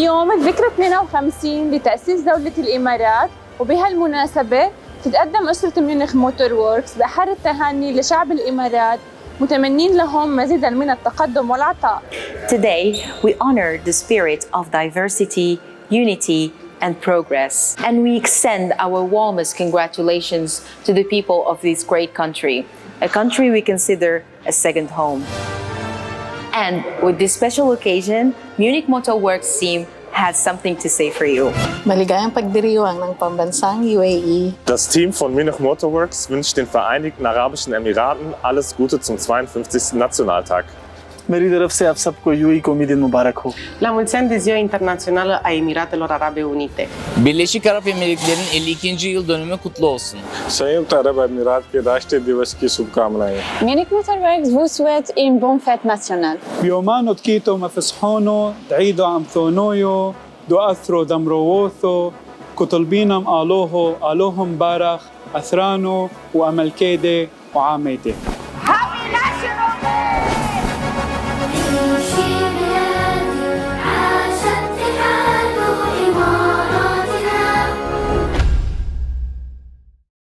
اليوم الذكرى 52 لتأسيس دولة الإمارات، وبهالمناسبة تتقدم أسرة ميونخ موتور ووركس بأحر التهاني لشعب الإمارات، متمنين لهم مزيداً من التقدم والعطاء. Today, we honor the spirit of diversity, unity, and progress. And we extend our warmest congratulations to the people of this great country, a country we consider a second home. And with this special occasion, Munich Motor Works Team has something to say for you. Maligayang pagdiriwang ng pambansang UAE. Das Team von Munich Motor Works wünscht den Vereinigten Arabischen Emiraten alles Gute zum 52. Nationaltag. मेरी तरफ से आप सबको यूएई को ईद मुबारक हो. La mulți ani de Ziua Internațională a Emiratelor Arabe Unite. Birleşik Arap Emirlikleri'nin 52. yıl dönümü kutlu olsun. संयुक्त अरब अमीरात के राष्ट्रीय दिवस की शुभकामनाएं. Munich Motor Works vous souhaite une bonne fête nationale. بيومانو تكيتو مفسحونو تعيدو عم ثونويو دو أثرو دمرووثو كطلبينم آلوهم بارخ أثرانو وأمل كيدي وعاميدي.